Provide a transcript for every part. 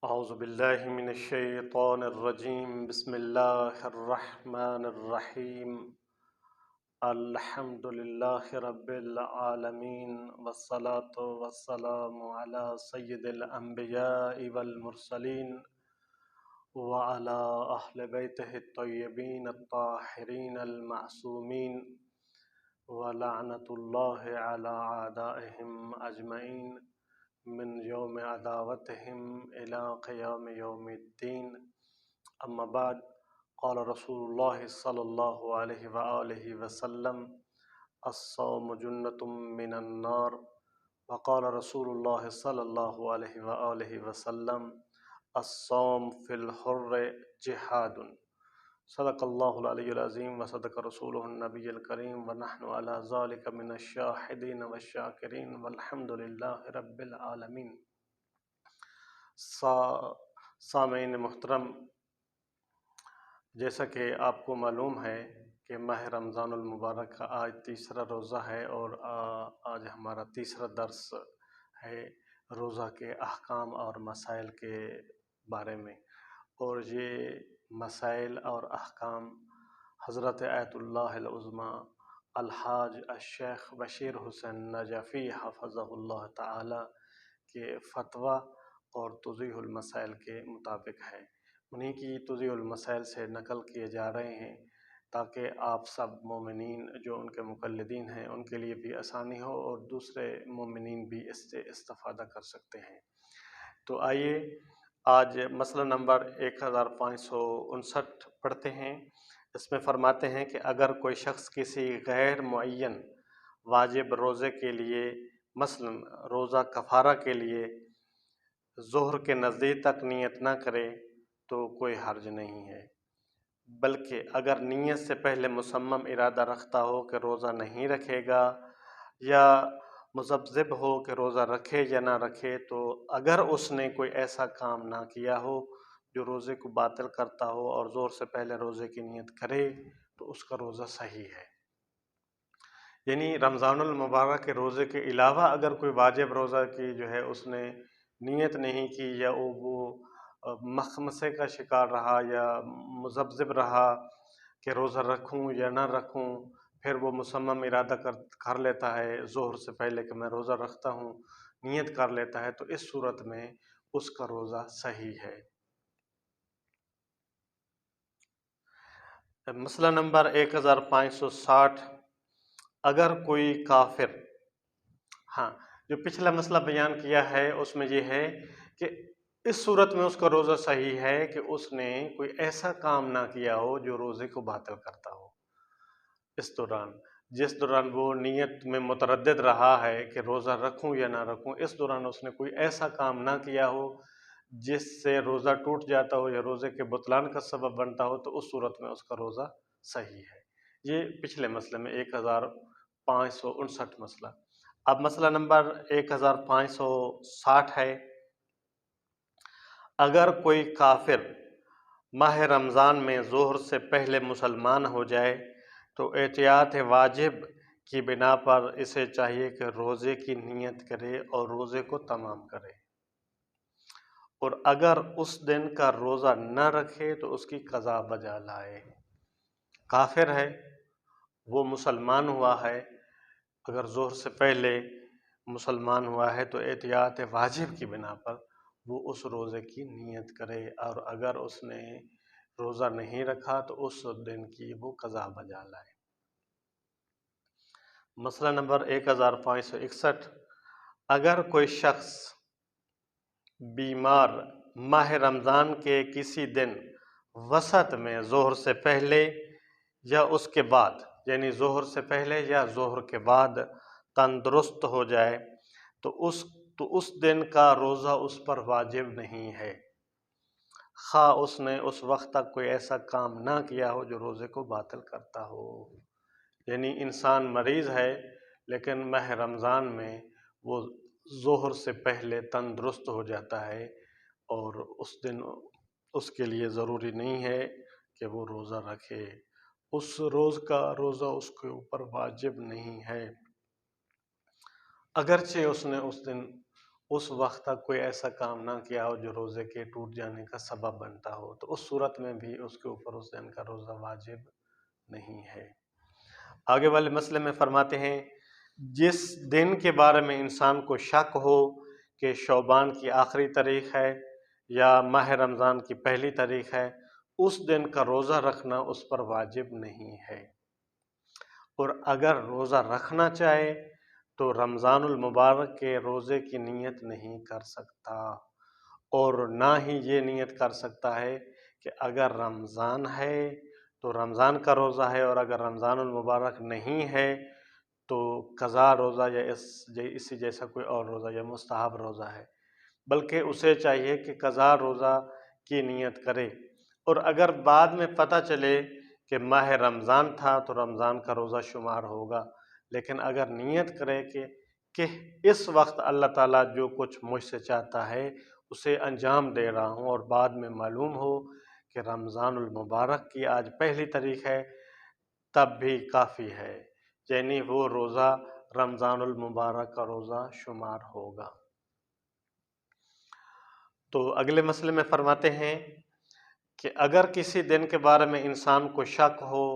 أعوذ بالله من الشيطان الرجيم بسم الله الرحمن الرحيم الحمد لله رب العالمين والصلاة والسلام على سيد الأنبياء والمرسلين وعلى أهل بيته الطيبين الطاهرين المعصومين ولعنة الله على أعدائهم أجمعين من يوم عداوتهم إلى قيام يوم الدين. أما بعد، قال رسول الله صلى الله عليه وآله وسلم: الصوم جنة من النار. وقال رسول الله صلى الله عليه وآله وسلم: الصوم في الحر جهاد. صدق الله العلي العظيم وصدق رسوله النبي الكريم ونحن على ذلك من الشاهدين والشاكرين والحمد لله رب العالمين. سامعین محترم، جیسا کہ آپ کو معلوم ہے کہ ماہ رمضان المبارک کا آج تیسرا روزہ ہے اور آج ہمارا تیسرا درس ہے روزہ کے احکام اور مسائل کے بارے میں، اور یہ مسائل اور احکام حضرت آیت اللہ العظمیٰ الحاج الشیخ بشیر حسین نجفی حفظہ اللہ تعالی کے فتویٰ اور توضیح المسائل کے مطابق ہے۔ انہی کی توضیح المسائل سے نقل کیے جا رہے ہیں تاکہ آپ سب مومنین جو ان کے مقلدین ہیں ان کے لیے بھی آسانی ہو اور دوسرے مومنین بھی اس سے استفادہ کر سکتے ہیں۔ تو آئیے آج مسئلہ نمبر 1559 پڑھتے ہیں۔ اس میں فرماتے ہیں کہ اگر کوئی شخص کسی غیر معین واجب روزے کے لیے، مثلا روزہ کفارہ کے لیے، ظہر کے نزدیک تک نیت نہ کرے تو کوئی حرج نہیں ہے، بلکہ اگر نیت سے پہلے مصمم ارادہ رکھتا ہو کہ روزہ نہیں رکھے گا، یا مذبذب ہو کہ روزہ رکھے یا نہ رکھے، تو اگر اس نے کوئی ایسا کام نہ کیا ہو جو روزے کو باطل کرتا ہو اور ظہر سے پہلے روزے کی نیت کرے تو اس کا روزہ صحیح ہے۔ یعنی رمضان المبارک کے روزے کے علاوہ اگر کوئی واجب روزہ کی جو ہے اس نے نیت نہیں کی، یا وہ مخمصے کا شکار رہا یا مذبذب رہا کہ روزہ رکھوں یا نہ رکھوں، پھر وہ مصمم ارادہ کر لیتا ہے ظہر سے پہلے کہ میں روزہ رکھتا ہوں، نیت کر لیتا ہے، تو اس صورت میں اس کا روزہ صحیح ہے۔ مسئلہ نمبر 1560، اگر کوئی کافر، جو پچھلا مسئلہ بیان کیا ہے اس میں یہ ہے کہ اس صورت میں اس کا روزہ صحیح ہے کہ اس نے کوئی ایسا کام نہ کیا ہو جو روزے کو باطل کرتا ہو۔ جس دوران وہ نیت میں متردد رہا ہے کہ روزہ رکھوں یا نہ رکھوں، اس دوران اس نے کوئی ایسا کام نہ کیا ہو جس سے روزہ ٹوٹ جاتا ہو یا روزے کے بطلان کا سبب بنتا ہو، تو اس صورت میں اس کا روزہ صحیح ہے۔ یہ پچھلے مسئلے میں 1559 مسئلہ۔ اب مسئلہ نمبر 1560 ہے، اگر کوئی کافر ماہ رمضان میں ظہر سے پہلے مسلمان ہو جائے تو احتیاط واجب کی بنا پر اسے چاہیے کہ روزے کی نیت کرے اور روزے کو تمام کرے، اور اگر اس دن کا روزہ نہ رکھے تو اس کی قضا بجا لائے۔ کافر ہے، وہ مسلمان ہوا ہے، اگر ظہر سے پہلے مسلمان ہوا ہے تو احتیاط واجب کی بنا پر وہ اس روزے کی نیت کرے، اور اگر اس نے روزہ نہیں رکھا تو اس دن کی وہ قضا بجا لائے۔ مسئلہ نمبر 1561، اگر کوئی شخص بیمار ماہ رمضان کے کسی دن وسط میں ظہر سے پہلے یا اس کے بعد، یعنی ظہر سے پہلے یا ظہر کے بعد تندرست ہو جائے تو اس دن کا روزہ اس پر واجب نہیں ہے، خواہ اس نے اس وقت تک کوئی ایسا کام نہ کیا ہو جو روزے کو باطل کرتا ہو۔ یعنی انسان مریض ہے لیکن ماہ رمضان میں وہ ظہر سے پہلے تندرست ہو جاتا ہے، اور اس دن اس کے لیے ضروری نہیں ہے کہ وہ روزہ رکھے، اس روز کا روزہ اس کے اوپر واجب نہیں ہے، اگرچہ اس نے اس دن اس وقت تک کوئی ایسا کام نہ کیا ہو جو روزے کے ٹوٹ جانے کا سبب بنتا ہو، تو اس صورت میں بھی اس کے اوپر اس دن کا روزہ واجب نہیں ہے۔ آگے والے مسئلے میں فرماتے ہیں جس دن کے بارے میں انسان کو شک ہو کہ شعبان کی آخری تاریخ ہے یا ماہ رمضان کی پہلی تاریخ ہے، اس دن کا روزہ رکھنا اس پر واجب نہیں ہے، اور اگر روزہ رکھنا چاہے تو رمضان المبارک کے روزے کی نیت نہیں کر سکتا، اور نہ ہی یہ نیت کر سکتا ہے کہ اگر رمضان ہے تو رمضان کا روزہ ہے، اور اگر رمضان المبارک نہیں ہے تو قضا روزہ یا اسی جیسا کوئی اور روزہ یا مستحب روزہ ہے، بلکہ اسے چاہیے کہ قضا روزہ کی نیت کرے۔ اور اگر بعد میں پتہ چلے کہ ماہ رمضان تھا تو رمضان کا روزہ شمار ہوگا، لیکن اگر نیت کرے کہ اس وقت اللہ تعالیٰ جو کچھ مجھ سے چاہتا ہے اسے انجام دے رہا ہوں، اور بعد میں معلوم ہو کہ رمضان المبارک کی آج پہلی تاریخ ہے، تب بھی کافی ہے، یعنی وہ روزہ رمضان المبارک کا روزہ شمار ہوگا۔ تو اگلے مسئلے میں فرماتے ہیں کہ اگر کسی دن کے بارے میں انسان کو شک ہو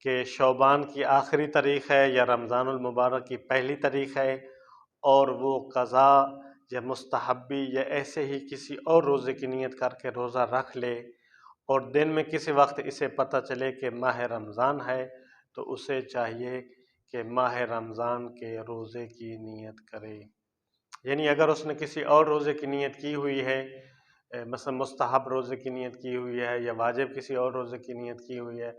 کہ شعبان کی آخری تاریخ ہے یا رمضان المبارک کی پہلی تاریخ ہے، اور وہ قضا یا مستحبی یا ایسے ہی کسی اور روزے کی نیت کر کے روزہ رکھ لے، اور دن میں کسی وقت اسے پتہ چلے کہ ماہ رمضان ہے، تو اسے چاہیے کہ ماہ رمضان کے روزے کی نیت کرے۔ یعنی اگر اس نے کسی اور روزے کی نیت کی ہوئی ہے، مثلا مستحب روزے کی نیت کی ہوئی ہے یا واجب کسی اور روزے کی نیت کی ہوئی ہے،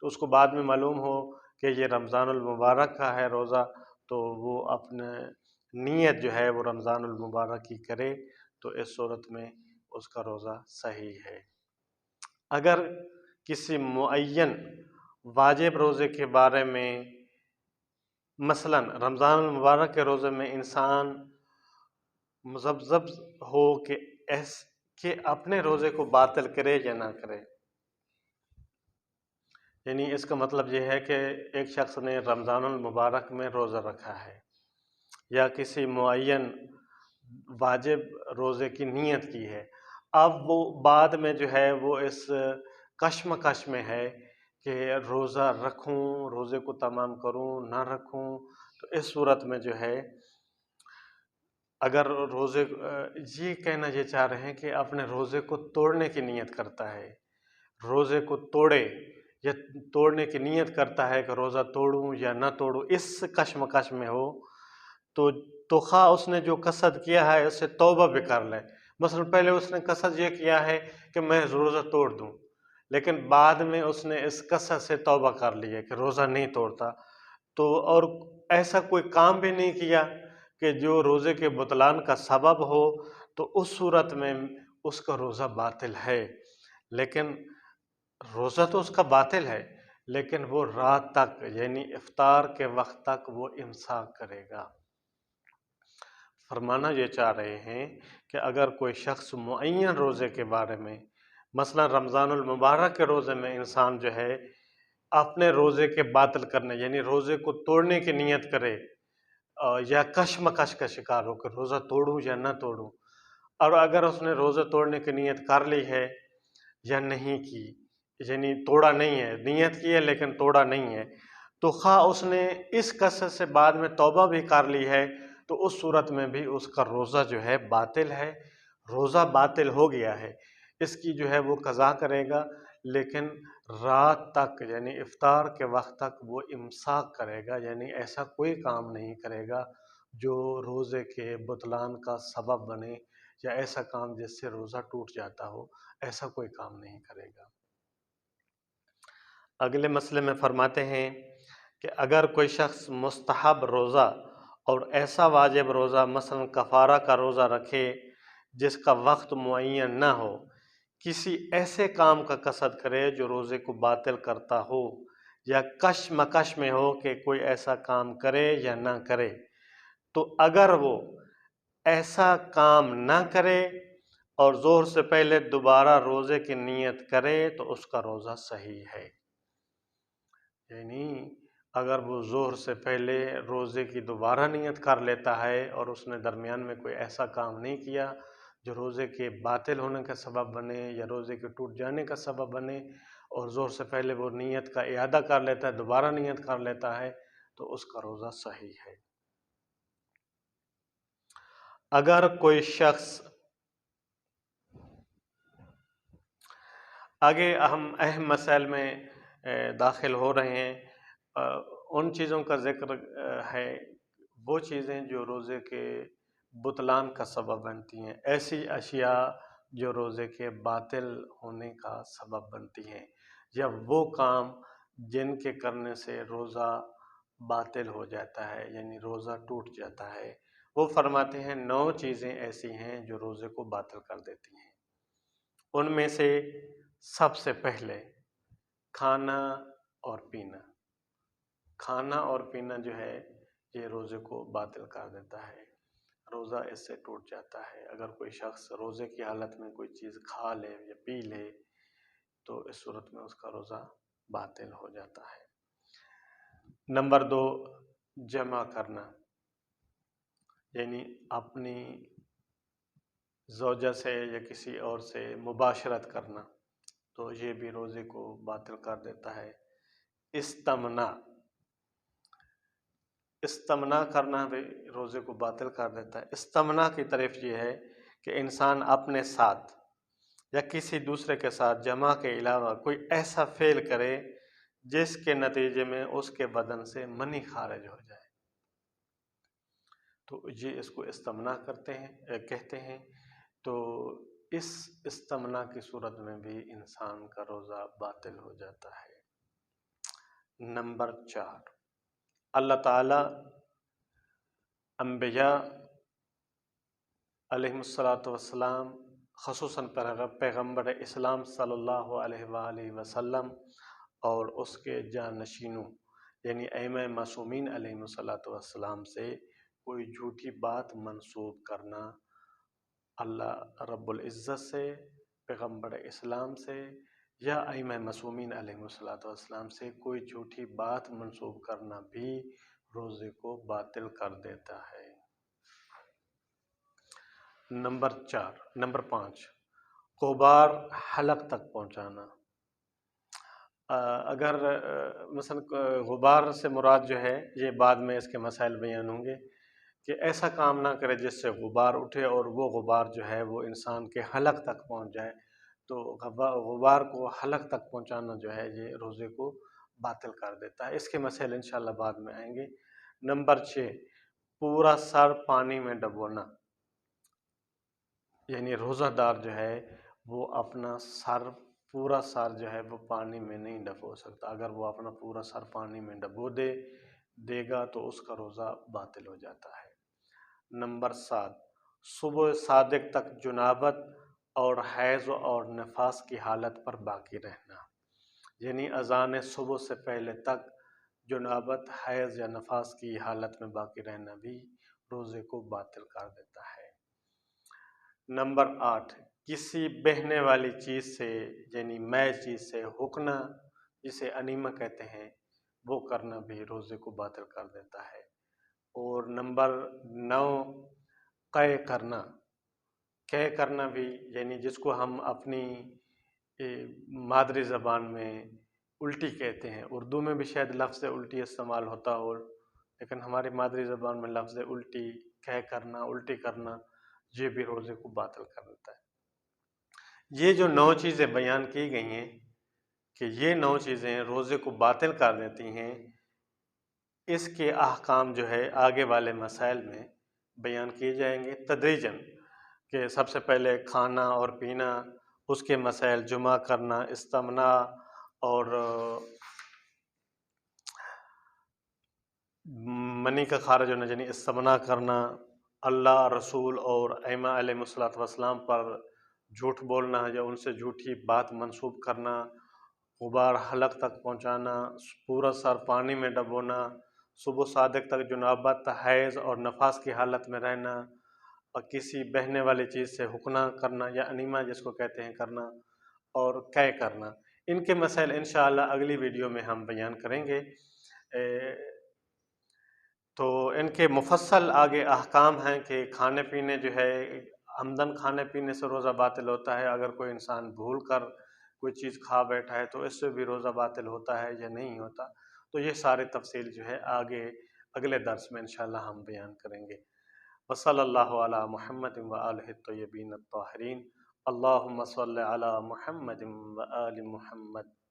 تو اس کو بعد میں معلوم ہو کہ یہ رمضان المبارک کا ہے روزہ، تو وہ اپنے نیت جو ہے وہ رمضان المبارک کی کرے، تو اس صورت میں اس کا روزہ صحیح ہے۔ اگر کسی معین واجب روزے کے بارے میں، مثلا رمضان المبارک کے روزے میں انسان مذبذب ہو کہ اپنے روزے کو باطل کرے یا نہ کرے، یعنی اس کا مطلب یہ ہے کہ ایک شخص نے رمضان المبارک میں روزہ رکھا ہے یا کسی معین واجب روزے کی نیت کی ہے، اب وہ بعد میں جو ہے وہ اس کشمکش میں ہے کہ روزہ رکھوں، روزے کو تمام کروں، نہ رکھوں، تو اس صورت میں جو ہے اگر روزے یہ کہنا یہ چاہ رہے ہیں کہ اپنے روزے کو توڑنے کی نیت کرتا ہے، روزے کو توڑے یا توڑنے کی نیت کرتا ہے کہ روزہ توڑوں یا نہ توڑوں، اس کشمکش میں ہو تو خواہ اس نے جو قصد کیا ہے اس سے توبہ بھی کر لے۔ مثلا پہلے اس نے قصد یہ کیا ہے کہ میں روزہ توڑ دوں، لیکن بعد میں اس نے اس قصد سے توبہ کر لی ہے کہ روزہ نہیں توڑتا، تو اور ایسا کوئی کام بھی نہیں کیا کہ جو روزے کے بطلان کا سبب ہو، تو اس صورت میں اس کا روزہ باطل ہے، لیکن روزہ تو اس کا باطل ہے، لیکن وہ رات تک یعنی افطار کے وقت تک وہ امساک کرے گا۔ فرمانا یہ چاہ رہے ہیں کہ اگر کوئی شخص معین روزے کے بارے میں، مثلا رمضان المبارک کے روزے میں انسان جو ہے اپنے روزے کے باطل کرنے یعنی روزے کو توڑنے کی نیت کرے، یا کشمکش کا شکار ہو کہ روزہ توڑوں یا نہ توڑوں، اور اگر اس نے روزہ توڑنے کی نیت کر لی ہے یا نہیں کی، یعنی توڑا نہیں ہے، نیت کی ہے لیکن توڑا نہیں ہے، تو خواہ اس نے اس قصد سے بعد میں توبہ بھی کر لی ہے، تو اس صورت میں بھی اس کا روزہ جو ہے باطل ہے، روزہ باطل ہو گیا ہے، اس کی جو ہے وہ قضا کرے گا، لیکن رات تک یعنی افطار کے وقت تک وہ امساک کرے گا، یعنی ایسا کوئی کام نہیں کرے گا جو روزے کے بطلان کا سبب بنے، یا ایسا کام جس سے روزہ ٹوٹ جاتا ہو، ایسا کوئی کام نہیں کرے گا۔ اگلے مسئلے میں فرماتے ہیں کہ اگر کوئی شخص مستحب روزہ اور ایسا واجب روزہ مثلا کفارہ کا روزہ رکھے جس کا وقت معین نہ ہو، کسی ایسے کام کا قصد کرے جو روزے کو باطل کرتا ہو، یا کشمکش میں ہو کہ کوئی ایسا کام کرے یا نہ کرے، تو اگر وہ ایسا کام نہ کرے اور ظہر سے پہلے دوبارہ روزے کی نیت کرے تو اس کا روزہ صحیح ہے، یعنی اگر وہ ظہر سے پہلے روزے کی دوبارہ نیت کر لیتا ہے اور اس نے درمیان میں کوئی ایسا کام نہیں کیا جو روزے کے باطل ہونے کا سبب بنے یا روزے کے ٹوٹ جانے کا سبب بنے، اور ظہر سے پہلے وہ نیت کا اعادہ کر لیتا ہے، دوبارہ نیت کر لیتا ہے، تو اس کا روزہ صحیح ہے۔ اگر کوئی شخص آگے ہم اہم مسائل میں داخل ہو رہے ہیں، ان چیزوں کا ذکر ہے، وہ چیزیں جو روزے کے بطلان کا سبب بنتی ہیں، ایسی اشیاء جو روزے کے باطل ہونے کا سبب بنتی ہیں، یا وہ کام جن کے کرنے سے روزہ باطل ہو جاتا ہے، یعنی روزہ ٹوٹ جاتا ہے۔ وہ فرماتے ہیں 9 چیزیں ایسی ہیں جو روزے کو باطل کر دیتی ہیں۔ ان میں سے سب سے پہلے کھانا اور پینا۔ کھانا اور پینا جو ہے یہ روزے کو باطل کر دیتا ہے، روزہ اس سے ٹوٹ جاتا ہے۔ اگر کوئی شخص روزے کی حالت میں کوئی چیز کھا لے یا پی لے تو اس صورت میں اس کا روزہ باطل ہو جاتا ہے۔ نمبر 2، جمع کرنا، یعنی اپنی زوجہ سے یا کسی اور سے مباشرت کرنا، تو یہ بھی روزے کو باطل کر دیتا ہے۔ استمنا کرنا بھی روزے کو باطل کر دیتا ہے۔ استمنا کی طرف یہ ہے کہ انسان اپنے ساتھ یا کسی دوسرے کے ساتھ جمع کے علاوہ کوئی ایسا فعل کرے جس کے نتیجے میں اس کے بدن سے منی خارج ہو جائے، تو یہ اس کو استمنا کہتے ہیں۔ تو اس استمنا کی صورت میں بھی انسان کا روزہ باطل ہو جاتا ہے۔ نمبر 4، اللہ تعالیٰ انبیاء علیہم السلام، خصوصاً پیغمبر اسلام صلی اللہ علیہ وآلہ وسلم اور اس کے جانشینوں یعنی ائمہ معصومین علیہم السلام سے کوئی جھوٹی بات منسوب کرنا، اللہ رب العزت سے، پیغمبر اسلام سے یا ائمہ معصومین علیہم السلام سے کوئی جھوٹی بات منسوب کرنا بھی روزے کو باطل کر دیتا ہے۔ نمبر 5، غبار حلق تک پہنچانا۔ اگر مثلا غبار سے مراد جو ہے، یہ بعد میں اس کے مسائل بیان ہوں گے، کہ ایسا کام نہ کرے جس سے غبار اٹھے اور وہ غبار جو ہے وہ انسان کے حلق تک پہنچ جائے، تو غبار کو حلق تک پہنچانا جو ہے یہ روزے کو باطل کر دیتا ہے۔ اس کے مسائل انشاءاللہ بعد میں آئیں گے۔ نمبر 6، پورا سر پانی میں ڈبونا، یعنی روزہ دار جو ہے وہ اپنا پورا سر جو ہے وہ پانی میں نہیں ڈبو سکتا۔ اگر وہ اپنا پورا سر پانی میں ڈبو دے گا تو اس کا روزہ باطل ہو جاتا ہے۔ نمبر 7، صبح صادق تک جنابت اور حیض اور نفاس کی حالت پر باقی رہنا، یعنی اذان صبح سے پہلے تک جنابت، حیض یا نفاس کی حالت میں باقی رہنا بھی روزے کو باطل کر دیتا ہے۔ نمبر 8، کسی بہنے والی چیز سے یعنی مے چیز سے حکنا، جسے انیمہ کہتے ہیں، وہ کرنا بھی روزے کو باطل کر دیتا ہے۔ اور نمبر 9، قے کرنا بھی، یعنی جس کو ہم اپنی مادری زبان میں الٹی کہتے ہیں، اردو میں بھی شاید لفظ الٹی استعمال ہوتا ہو، لیکن ہماری مادری زبان میں لفظ الٹی، قے کرنا، الٹی کرنا، یہ بھی روزے کو باطل کر دیتا ہے۔ یہ جو 9 چیزیں بیان کی گئی ہیں کہ یہ 9 چیزیں روزے کو باطل کر دیتی ہیں، اس کے احکام جو ہے آگے والے مسائل میں بیان کیے جائیں گے تدریجاً، کہ سب سے پہلے کھانا اور پینا، اس کے مسائل، جمع کرنا، استمنا اور منی کا خارج ہونا یعنی استمنا کرنا، اللہ، رسول اور ائمہ علیہ السلام پر جھوٹ بولنا یا ان سے جھوٹی بات منسوب کرنا، غبار حلق تک پہنچانا، پورا سر پانی میں ڈبونا، صبح صادق تک جنابت، حیض اور نفاس کی حالت میں رہنا، اور کسی بہنے والی چیز سے حکنا کرنا یا انیمہ جس کو کہتے ہیں کرنا، اور قے کرنا۔ ان کے مسائل انشاءاللہ اگلی ویڈیو میں ہم بیان کریں گے۔ تو ان کے مفصل آگے احکام ہیں کہ کھانے پینے جو ہے عمدن کھانے پینے سے روزہ باطل ہوتا ہے، اگر کوئی انسان بھول کر کوئی چیز کھا بیٹھا ہے تو اس سے بھی روزہ باطل ہوتا ہے یا نہیں ہوتا، تو یہ سارے تفصیل جو ہے آگے اگلے درس میں انشاءاللہ ہم بیان کریں گے۔ وصلی اللہ علی محمد و آلہ الطیبین الطاہرین، اللہم صل علی محمد و آل محمد۔